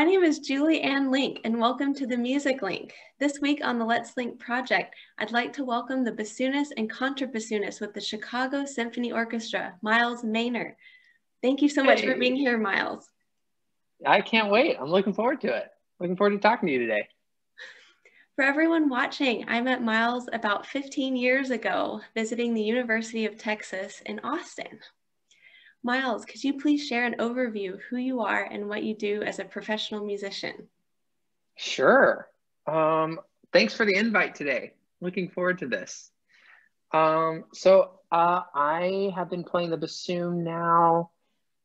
My name is Julie Ann Link, and welcome to the Music Link. This week on the Let's Link project, I'd like to welcome the bassoonist and contrabassoonist with the Chicago Symphony Orchestra, Miles Maynor. Thank you so much for being here, Miles. I can't wait. I'm looking forward to it. Looking forward to talking to you today. For everyone watching, I met Miles about 15 years ago, visiting the University of Texas in Austin. Miles, could you please share an overview of who you are and what you do as a professional musician? Sure. Thanks for the invite today. Looking forward to this. I have been playing the bassoon now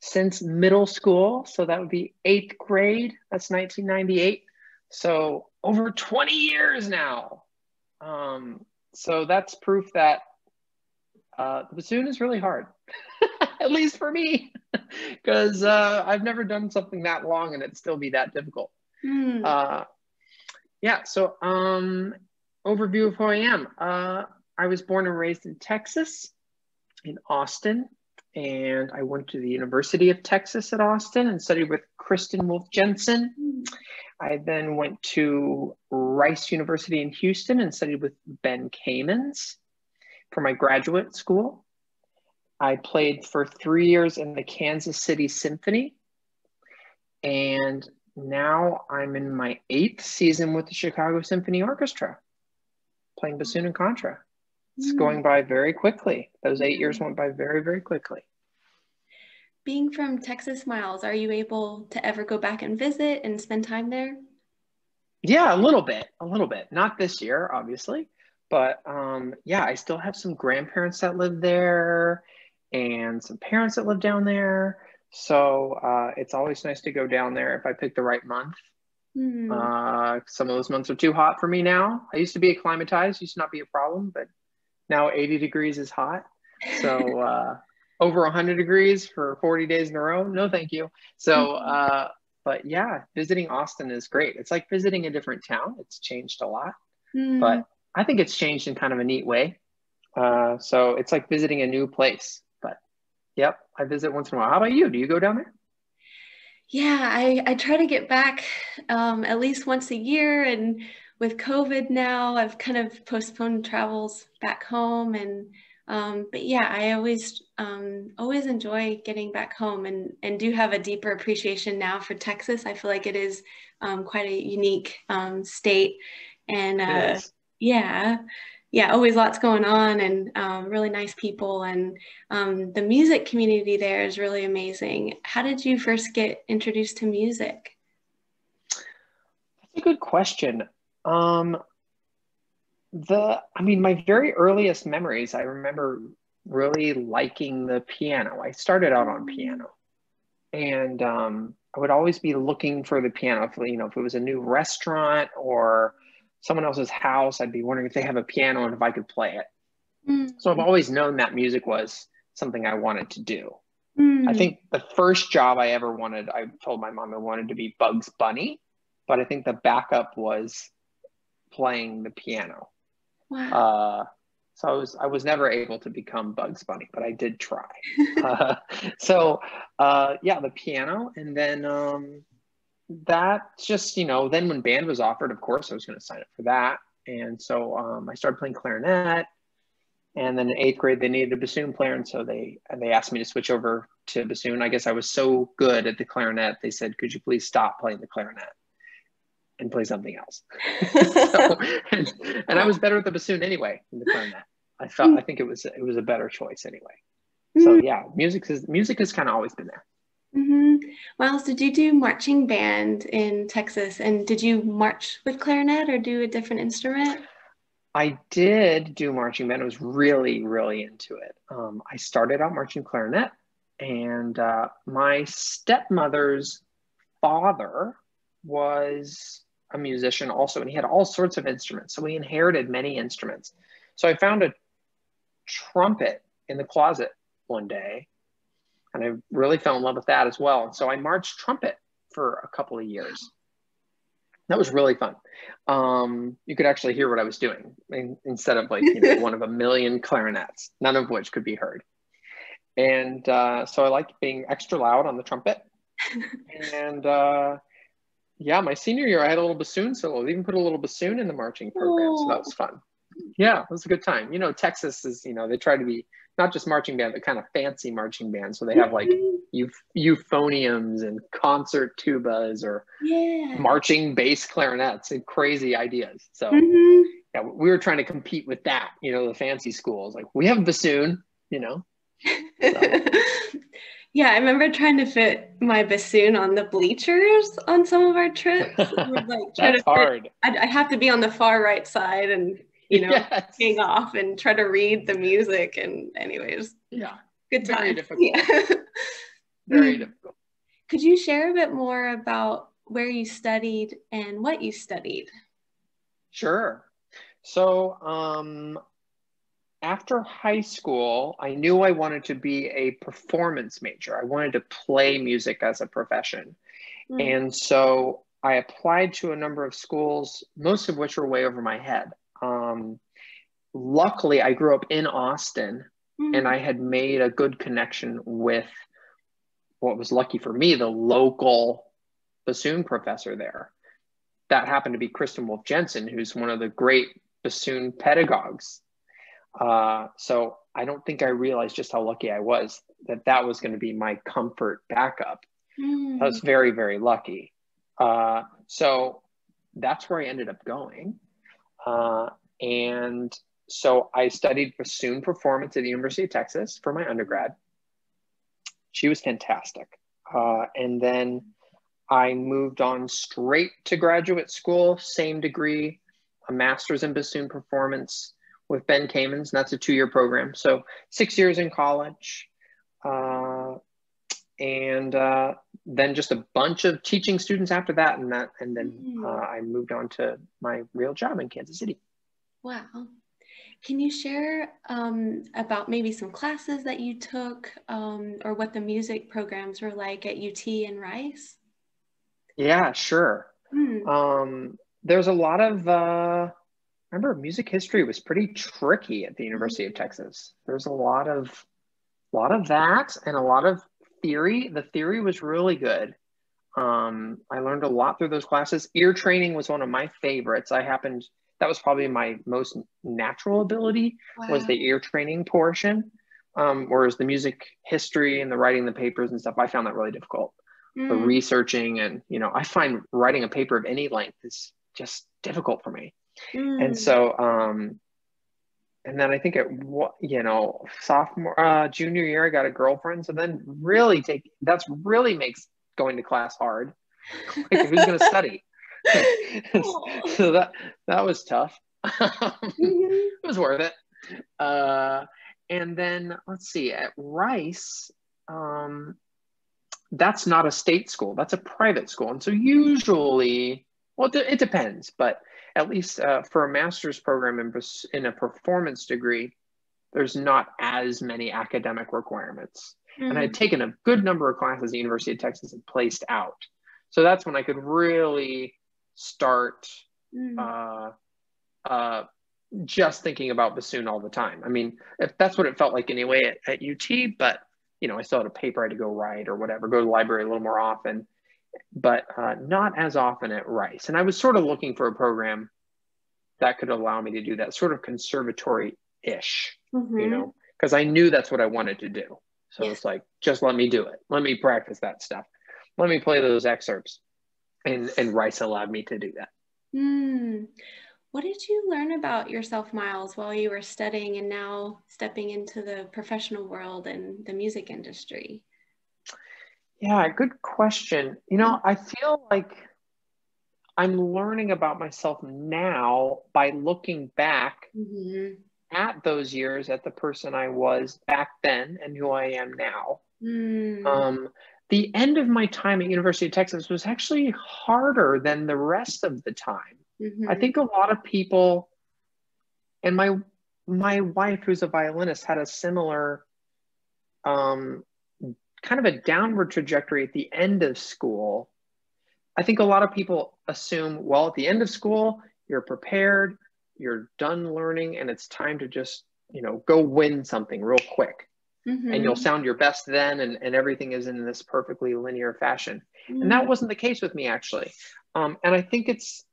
since middle school. So that would be 8th grade. That's 1998. So over 20 years now. So that's proof that the bassoon is really hard. At least for me, because I've never done something that long and it'd still be that difficult. Overview of who I am. I was born and raised in Texas, in Austin, and I went to the University of Texas at Austin and studied with Kristen Wolf Jensen. I then went to Rice University in Houston and studied with Ben Kamens for my graduate school. I played for 3 years in the Kansas City Symphony, and now I'm in my 8th season with the Chicago Symphony Orchestra, playing bassoon and contra. It's going by very quickly. Those 8 years went by very, very quickly. Being from Texas, Miles, are you able to ever go back and visit and spend time there? Yeah, a little bit. Not this year, obviously, but yeah, I still have some grandparents that live there and some parents that live down there. So it's always nice to go down there if I pick the right month. Some of those months are too hot for me now. I used to be acclimatized, used to not be a problem, but now 80 degrees is hot. So over 100 degrees for 40 days in a row, no thank you. So, but yeah, visiting Austin is great. It's like visiting a different town. It's changed a lot, but I think it's changed in kind of a neat way. So it's like visiting a new place. Yep, I visit once in a while. How about you? Do you go down there? Yeah, I try to get back at least once a year, and with COVID now, I've kind of postponed travels back home. And but yeah, I always enjoy getting back home, and do have a deeper appreciation now for Texas. I feel like it is quite a unique state, and yeah, always lots going on, and really nice people, and the music community there is really amazing. How did you first get introduced to music? That's a good question. My very earliest memories, I remember really liking the piano. I started out on piano, and I would always be looking for the piano. If it was a new restaurant or someone else's house, I'd be wondering if they have a piano and if I could play it. So I've always known that music was something I wanted to do. I think the first job I ever wanted, I told my mom I wanted to be Bugs Bunny, but I think the backup was playing the piano. Wow. So I was never able to become Bugs Bunny, but I did try. Yeah, the piano, and then that just, then when band was offered, of course, I was going to sign up for that. And so I started playing clarinet. And then in 8th grade, they needed a bassoon player. And so they asked me to switch over to bassoon. I guess I was so good at the clarinet, they said, could you please stop playing the clarinet and play something else? And I was better at the bassoon anyway than the clarinet. I think it was a better choice anyway. So yeah, music has kind of always been there. Miles, did you do marching band in Texas, and did you march with clarinet or do a different instrument? I did do marching band. I was really, really into it. I started out marching clarinet, and my stepmother's father was a musician also, and he had all sorts of instruments. So we inherited many instruments. So I found a trumpet in the closet one day, and I really fell in love with that as well. And so I marched trumpet for a couple of years. That was really fun. You could actually hear what I was doing instead of one of a million clarinets, none of which could be heard. And so I liked being extra loud on the trumpet. And Yeah, my senior year, I had a little bassoon solo. They even put a little bassoon in the marching program, so that Oh. was fun. Yeah, it was a good time. Texas is, they try to be not just marching band, but kind of fancy marching band. So they have like Mhm. euphoniums and concert tubas or Yeah. marching bass clarinets and crazy ideas. So Hmm. yeah, we were trying to compete with that, the fancy schools. Like we have a bassoon, so. Yeah, I remember trying to fit my bassoon on the bleachers on some of our trips. We would like try to That's fit. hard. I'd have to be on the far right side and hang Yes. off and try to read the music. And anyways, Yeah. good Very times. difficult. Yeah. Very difficult. Could you share a bit more about where you studied and what you studied? Sure. So, after high school, I knew I wanted to be a performance major. I wanted to play music as a profession. Mm. And so I applied to a number of schools, most of which were way over my head. Luckily, I grew up in Austin and Mm. I had made a good connection with what was lucky for me, the local bassoon professor there. That happened to be Kristen Wolf Jensen, who's one of the great bassoon pedagogues. So I don't think I realized just how lucky I was that was going to be my comfort backup. I Mm. was very, very lucky. So that's where I ended up going. And so I studied bassoon performance at the University of Texas for my undergrad. She was fantastic. And then I moved on straight to graduate school, same degree, a master's in bassoon performance with Ben Kamens, and that's a 2-year program. So 6 years in college, and then just a bunch of teaching students after that, and then I moved on to my real job in Kansas City. Wow. Can you share about maybe some classes that you took or what the music programs were like at UT and Rice? Yeah, sure. Mm. There's a lot of, I remember music history was pretty tricky at the University of Mm. Texas. There's a lot of that and a lot of theory. The theory was really good. I learned a lot through those classes. Ear training was one of my favorites. That was probably my most natural ability, was Wow. the ear training portion. Whereas the music history and the writing the papers and stuff, I found that really difficult. The Mm. researching and, I find writing a paper of any length is just difficult for me. And Mm. so, and then I think sophomore, junior year, I got a girlfriend. So then that's really makes going to class hard. Like, who's going to study? So that was tough. It was worth it. And then let's see, at Rice, that's not a state school, that's a private school. And so usually, well, it depends, but at least for a master's program in a performance degree, there's not as many academic requirements. And I had taken a good number of classes at the University of Texas and placed out. So that's when I could really start just thinking about bassoon all the time. I mean, if that's what it felt like anyway at UT, but I still had a paper I had to go write or whatever, go to the library a little more often, but not as often at Rice. And I was sort of looking for a program that could allow me to do that sort of conservatory-ish, because I knew that's what I wanted to do. So It's like, just let me do it. Let me practice that stuff. Let me play those excerpts. And Rice allowed me to do that. What did you learn about yourself, Miles, while you were studying and now stepping into the professional world and the music industry? Yeah, good question. I feel like I'm learning about myself now by looking back at those years, at the person I was back then and who I am now. The end of my time at University of Texas was actually harder than the rest of the time. I think a lot of people, and my wife, who's a violinist, had a similar kind of a downward trajectory at the end of school. I think a lot of people assume, well, at the end of school, you're prepared, you're done learning, and it's time to just, go win something real quick. And you'll sound your best then, and everything is in this perfectly linear fashion. And that wasn't the case with me, actually. And I think it's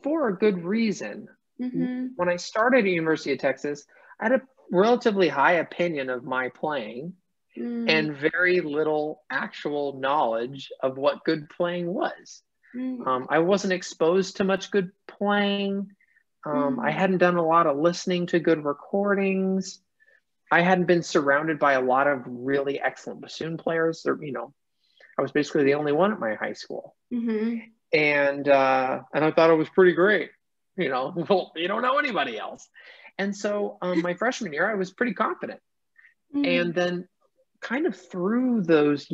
for a good reason. Mm-hmm. When I started at University of Texas, I had a relatively high opinion of my playing Mm, and very little actual knowledge of what good playing was. mm, I wasn't exposed to much good playing. I mm, hadn't done a lot of listening to good recordings. I hadn't been surrounded by a lot of really excellent bassoon players. Or, I was basically the only one at my high school, mm-hmm. and I thought it was pretty great. Well, you don't know anybody else, and so my freshman year, I was pretty confident, and Mm, then kind of through those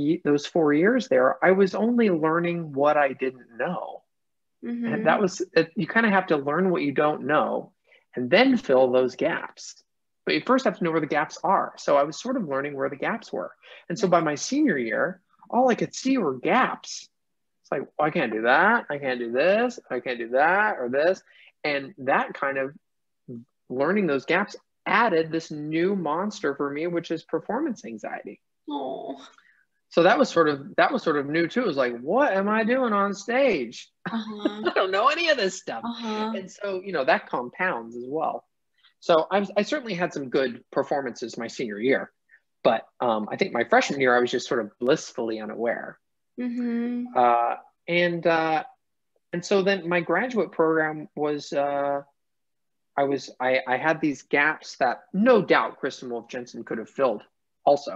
4 years there, I was only learning what I didn't know. And that mm-hmm. was, you kind of have to learn what you don't know and then fill those gaps. But you first have to know where the gaps are. So I was sort of learning where the gaps were. And so Yes. by my senior year, all I could see were gaps. It's like, well, I can't do that. I can't do this. I can't do that or this. And that kind of learning those gaps added this new monster for me, which is performance anxiety. Oh. So that was sort of new too. It was like, what am I doing on stage? Uh-huh. I don't know any of this stuff. Uh-huh. And so, that compounds as well. So I certainly had some good performances my senior year, but I think my freshman year I was just sort of blissfully unaware. Mm-hmm. Uh, and and so then my graduate program was I had these gaps that no doubt Kristen Wolf Jensen could have filled also.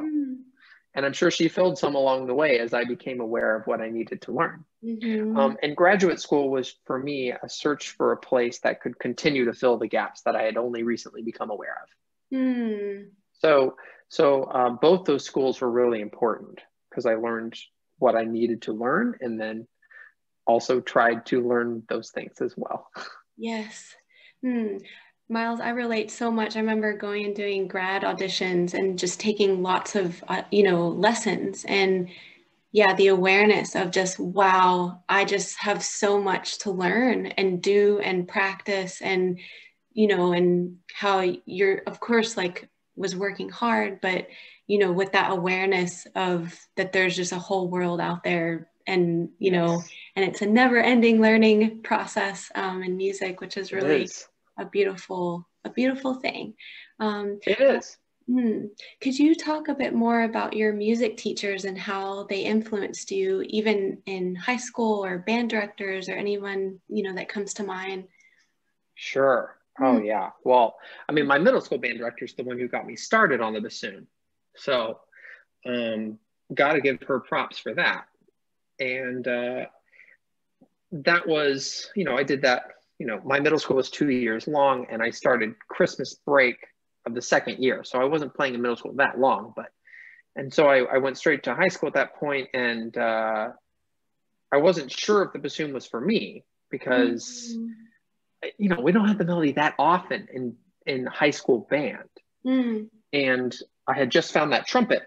And I'm sure she filled some along the way as I became aware of what I needed to learn. Mm-hmm. And graduate school was, for me, a search for a place that could continue to fill the gaps that I had only recently become aware of. Mm. So both those schools were really important because I learned what I needed to learn and then also tried to learn those things as well. Yes. Hmm. Miles, I relate so much. I remember going and doing grad auditions and just taking lots of, lessons. And yeah, the awareness of just, wow, I just have so much to learn and do and practice and, and how you're, of course, like was working hard, but, with that awareness of that there's just a whole world out there and, Yes, and it's a never ending learning process in music, which is it really is. a beautiful thing. Um, It is. could you talk a bit more about your music teachers and how they influenced you, even in high school or band directors or anyone, that comes to mind? Sure. Oh, Mm, yeah. Well, I mean, my middle school band director is the one who got me started on the bassoon. So, um, got to give her props for that. And that was, I did that, my middle school was 2 years long and I started Christmas break of the second year. So I wasn't playing in middle school that long, and so I went straight to high school at that point, and I wasn't sure if the bassoon was for me because, mm, we don't have the melody that often in high school band. mm, And I had just found that trumpet,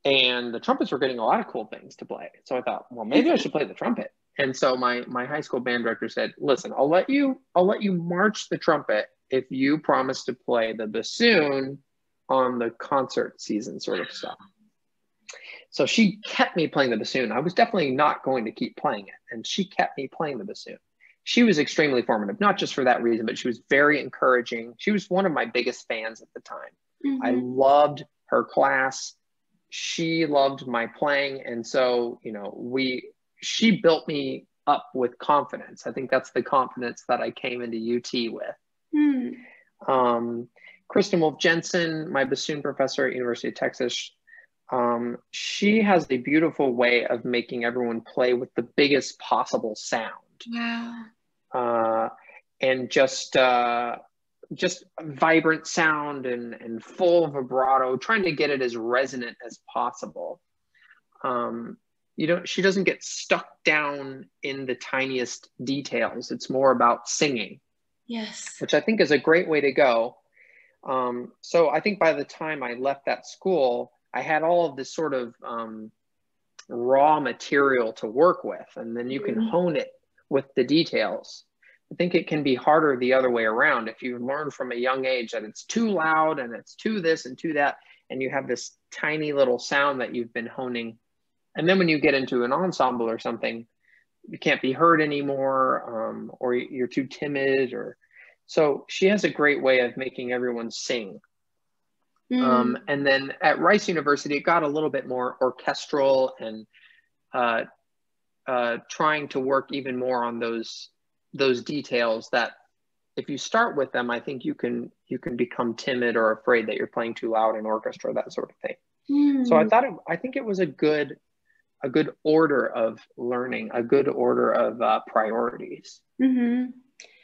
and the trumpets were getting a lot of cool things to play. So I thought, well, maybe I should play the trumpet. And so my high school band director said, listen, I'll let you march the trumpet if you promise to play the bassoon on the concert season sort of stuff. So she kept me playing the bassoon. I was definitely not going to keep playing it, and she kept me playing the bassoon. She was extremely formative, not just for that reason, but she was very encouraging. She was one of my biggest fans at the time. I mhm, loved her class. She loved my playing, and so she built me up with confidence. I think that's the confidence that I came into UT with. mm. Um, Kristen Wolf Jensen, my bassoon professor at University of Texas, she has a beautiful way of making everyone play with the biggest possible sound, Wow. uh, and just vibrant sound and full vibrato, trying to get it as resonant as possible. She doesn't get stuck down in the tiniest details. It's more about singing, Yes. which I think is a great way to go. So I think by the time I left that school, I had all of this sort of raw material to work with, and then you can Mm, hone it with the details. I think it can be harder the other way around. If you learn from a young age that it's too loud and it's too this and too that, and you have this tiny little sound that you've been honing, and then when you get into an ensemble or something, you can't be heard anymore, or you're too timid, or so she has a great way of making everyone sing. And then at Rice University, it got a little bit more orchestral and trying to work even more on those details that if you start with them, I think you can become timid or afraid that you're playing too loud in orchestra, that sort of thing. So I think it was a good order of learning, a good order of priorities.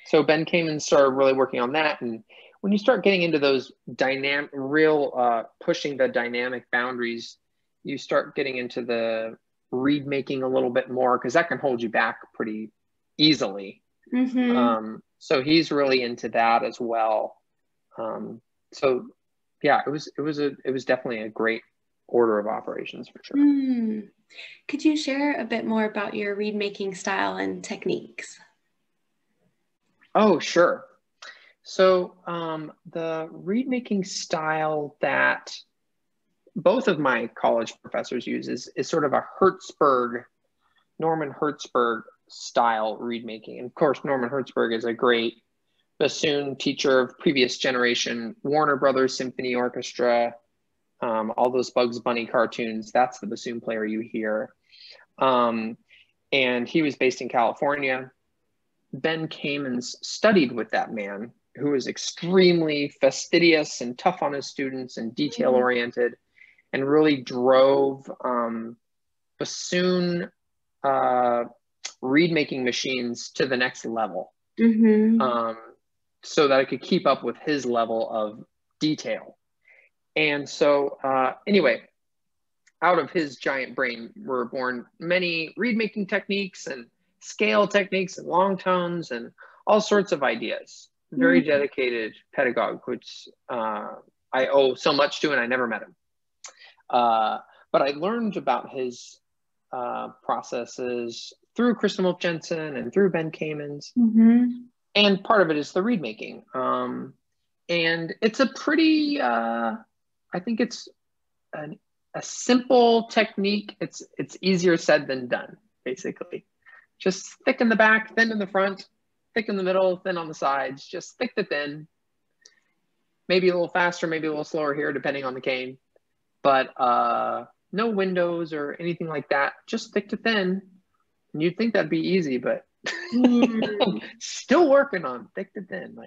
So Ben Kamen started really working on that, and when you start getting into those pushing the dynamic boundaries, you start getting into the reed making a little bit more, because that can hold you back pretty easily. So he's really into that as well. So yeah, it was definitely a great order of operations for sure. Could you share a bit more about your reed making style and techniques? Oh, sure. So the reed making style that both of my college professors use is sort of a Norman Hertzberg style reed making. And of course, Norman Hertzberg is a great bassoon teacher of previous generation, Warner Brothers Symphony Orchestra, all those Bugs Bunny cartoons. That's the bassoon player you hear. And he was based in California. Ben Kamens studied with that man, who was extremely fastidious and tough on his students and detail oriented, and really drove bassoon reed making machines to the next level, so that I could keep up with his level of detail. And so anyway, out of his giant brain were born many reed making techniques and scale techniques and long tones and all sorts of ideas. Very dedicated pedagogue, which I owe so much to, and I never met him. But I learned about his processes through Kristen Wolf Jensen and through Ben Kamens. And part of it is the reed making. And it's a pretty, I think it's a simple technique. It's easier said than done, basically. Just thick in the back, thin in the front, thick in the middle, thin on the sides, just thick to thin. Maybe a little faster, maybe a little slower here, depending on the cane. But no windows or anything like that, just thick to thin. And you'd think that'd be easy, but still working on thick to thin.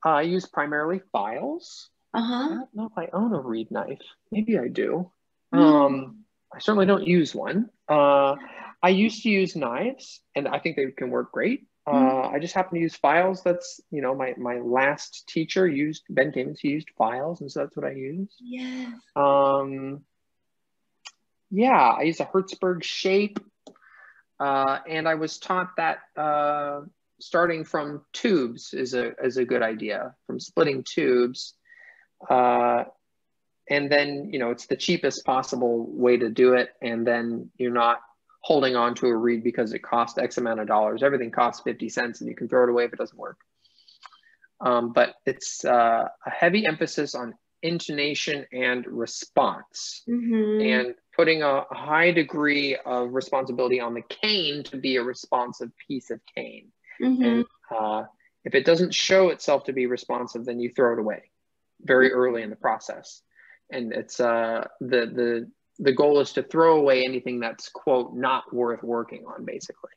I use primarily files. I don't know if I own a reed knife. Maybe I do. I certainly don't use one. I used to use knives, and I think they can work great. I just happen to use files. That's, my last teacher used, Ben Kamens, he used files, and so that's what I use. Yes. Yeah, I use a Hertzberg shape. And I was taught that starting from tubes is a good idea, from splitting tubes. And then, it's the cheapest possible way to do it. And then you're not holding on to a reed because it costs X amount of dollars. Everything costs 50 cents and you can throw it away if it doesn't work. But it's a heavy emphasis on intonation and response, and putting a high degree of responsibility on the cane to be a responsive piece of cane. And if it doesn't show itself to be responsive, then you throw it away very early in the process. And it's the goal is to throw away anything that's, quote, not worth working on, basically.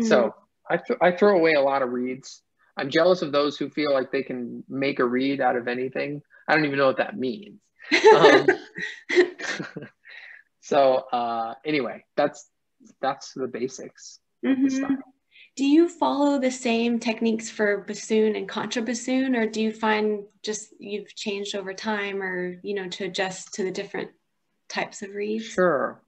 So I throw away a lot of reeds. I'm jealous of those who feel like they can make a reed out of anything. I don't even know what that means. So anyway, that's the basics of the style. Do you follow the same techniques for bassoon and contrabassoon, or do you find just you've changed over time, or to adjust to the different types of reeds? Sure.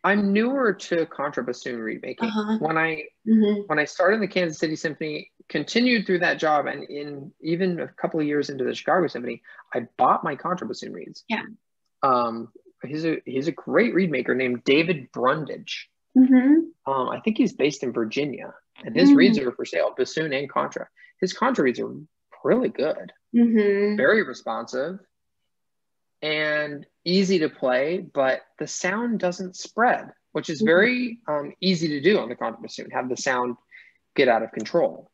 I'm newer to contrabassoon reed making. When I started in the Kansas City Symphony, continued through that job, and in even a couple of years into the Chicago Symphony, I bought my contrabassoon reeds. Yeah. He's a great reed maker named David Brundage. I think he's based in Virginia, and his reeds are for sale, bassoon and contra. His contra reeds are really good, very responsive, and easy to play, but the sound doesn't spread which is very easy to do on the contrabassoon, have the sound get out of control.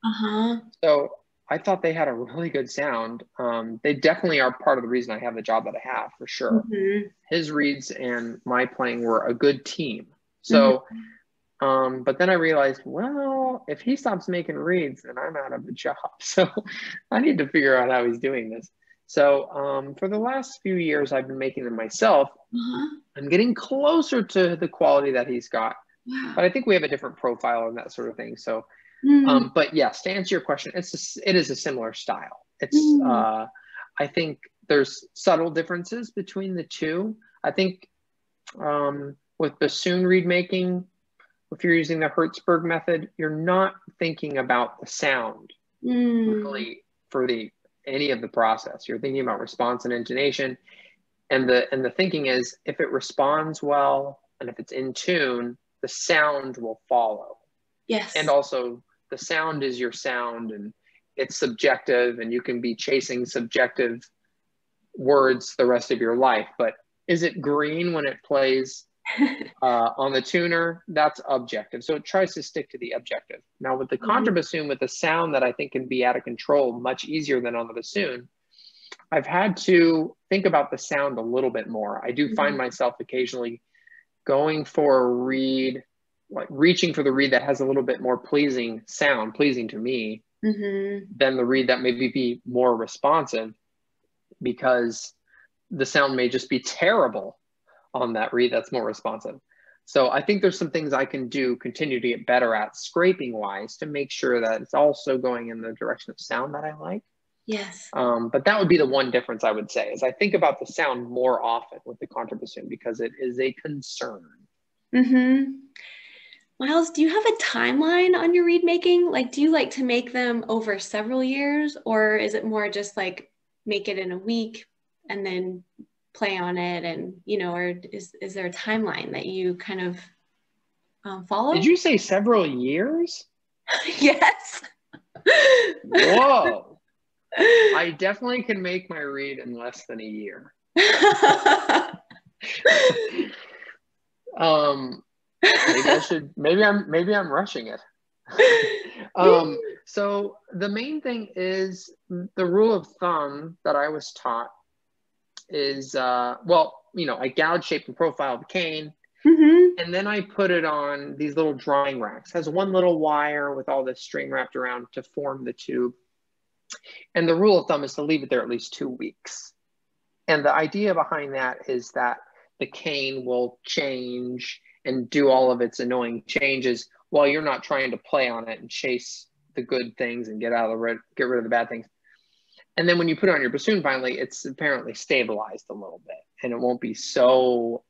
So I thought they had a really good sound. They definitely are part of the reason I have the job that I have, for sure. His reeds and my playing were a good team. So, but then I realized, well, if he stops making reeds, then I'm out of a job. So I need to figure out how he's doing this. So for the last few years, I've been making them myself. I'm getting closer to the quality that he's got. But I think we have a different profile and that sort of thing. So, but yes, to answer your question, it is a similar style. It's, I think there's subtle differences between the two. I think with bassoon reed making, if you're using the Hertzberg method, you're not thinking about the sound really for any of the process. You're thinking about response and intonation. And the thinking is, if it responds well and if it's in tune, the sound will follow. Yes. And also the sound is your sound, and it's subjective, and you can be chasing subjective words the rest of your life. But is it green when it plays on the tuner? That's objective. So it tries to stick to the objective. Now with the contrabassoon, with the sound that I think can be out of control much easier than on the bassoon, I've had to think about the sound a little bit more. I do find myself occasionally going for a reed, like reaching for the reed that has a little bit more pleasing sound, pleasing to me, than the reed that maybe be more responsive, because the sound may just be terrible on that reed that's more responsive. So I think there's some things I can do, continue to get better at scraping wise, to make sure that it's also going in the direction of sound that I like. Yes. But that would be the one difference I would say, is I think about the sound more often with the contrabassoon because it is a concern. Miles, do you have a timeline on your reed making? Like, do you like to make them over several years, or is it more just like make it in a week and then play on it, and or is there a timeline that you kind of follow? Did you say several years? Yes. Whoa. I definitely can make my reed in less than a year. Maybe I'm rushing it. So the main thing is, the rule of thumb that I was taught is, I gouge, shape, and profile the cane, and then I put it on these little drying racks. It has one little wire with all this string wrapped around to form the tube. And the rule of thumb is to leave it there at least 2 weeks. And the idea behind that is that the cane will change and do all of its annoying changes while you're not trying to play on it and chase the good things and get rid of the bad things. And then when you put it on your bassoon, finally, it's apparently stabilized a little bit, and it won't be so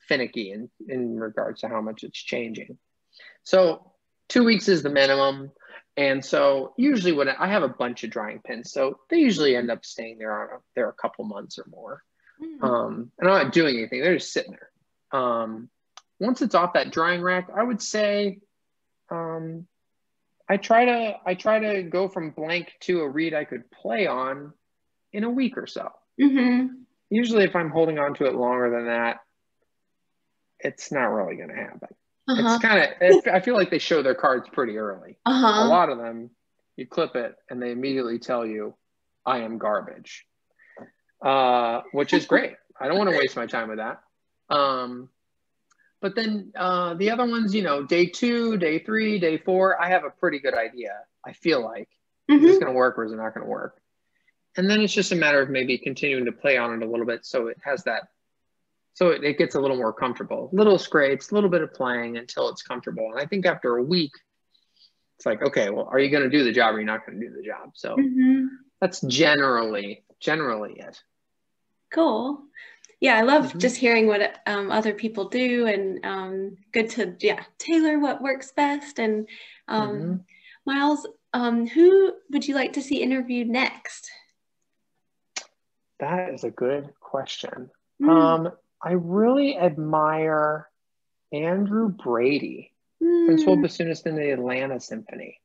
finicky in regards to how much it's changing. So 2 weeks is the minimum. And so usually when I have a bunch of drying pins, so they usually end up staying there a couple months or more. And I'm not doing anything, they're just sitting there. Once it's off that drying rack, I would say I try to go from blank to a reed I could play on in a week or so. Usually if I'm holding on to it longer than that, it's not really going to happen. It's kind of, I feel like they show their cards pretty early. A lot of them, you clip it and they immediately tell you, I am garbage, which is great. I don't want to waste my time with that. But then the other ones, day 2, day 3, day 4, I have a pretty good idea. I feel like, is this going to work or is it not going to work? And then it's just a matter of maybe continuing to play on it a little bit so it has that, so it gets a little more comfortable. Little scrapes, a little bit of playing until it's comfortable. And I think after a week, it's like, okay, well, are you going to do the job or are you not going to do the job? So that's generally it. Cool. Yeah, I love just hearing what other people do, and good to tailor what works best. And Miles, who would you like to see interviewed next? That is a good question. I really admire Andrew Brady, principal bassoonist in the Atlanta Symphony.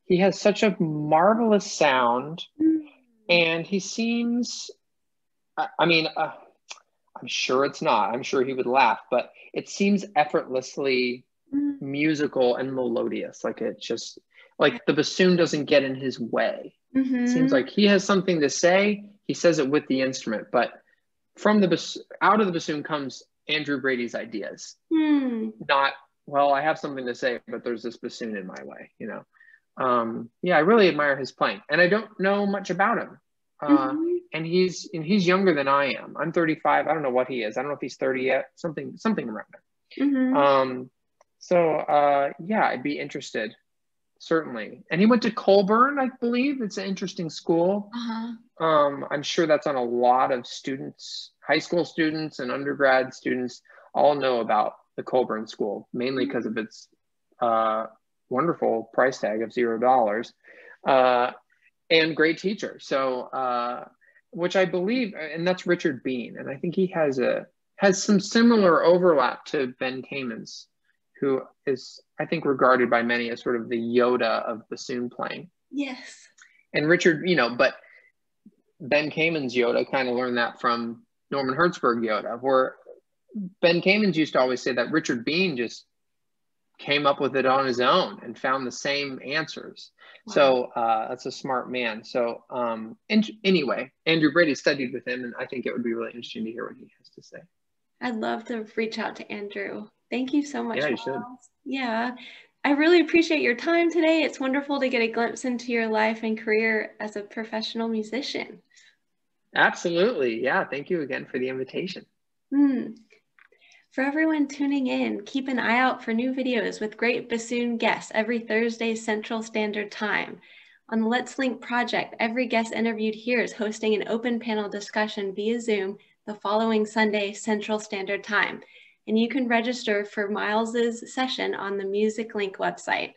He has such a marvelous sound, and he seems, I I'm sure it's not. I'm sure he would laugh, but it seems effortlessly Mm, musical and melodious. Like it just, like the bassoon doesn't get in his way. It seems mm-hmm. like he has something to say. He says it with the instrument, but from the out of the bassoon comes Andrew Brady's ideas. Hmm. Not, well, I have something to say, but there's this bassoon in my way, you know. Yeah, I really admire his playing, and I don't know much about him. Mm-hmm. And he's younger than I am. I'm 35. I don't know what he is. I don't know if he's 30 yet. Something around there. Mm-hmm. Yeah, I'd be interested, certainly. And he went to Colburn, I believe. It's an interesting school. Uh-huh. I'm sure that's on a lot of students, high school students and undergrad students all know about the Colburn School, mainly because of its wonderful price tag of $0 and great teacher. So, which I believe, and that's Richard Bean, and I think he has some similar overlap to Ben Kamens, who is, I think, regarded by many as sort of the Yoda of bassoon playing. Yes. And Richard, but Ben Kamens Yoda kind of learned that from Norman Hertzberg Yoda, where Ben Kamens used to always say that Richard Bean just came up with it on his own and found the same answers. Wow. So that's a smart man. So anyway, Andrew Brady studied with him, and I think it would be really interesting to hear what he has to say. I'd love to reach out to Andrew. Thank you so much, Yeah, you Miles. should. Yeah, I really appreciate your time today. It's wonderful to get a glimpse into your life and career as a professional musician. Absolutely. Yeah, thank you again for the invitation. For everyone tuning in, keep an eye out for new videos with great bassoon guests every Thursday Central Standard Time. On the Let's Link project, every guest interviewed here is hosting an open panel discussion via Zoom the following Sunday Central Standard Time. And you can register for Miles's session on the Music Link website.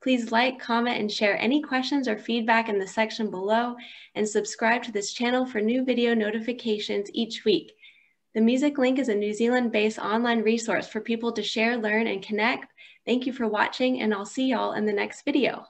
Please like, comment, and share any questions or feedback in the section below, and subscribe to this channel for new video notifications each week. The Music Link is a New Zealand-based online resource for people to share, learn, and connect. Thank you for watching, and I'll see y'all in the next video.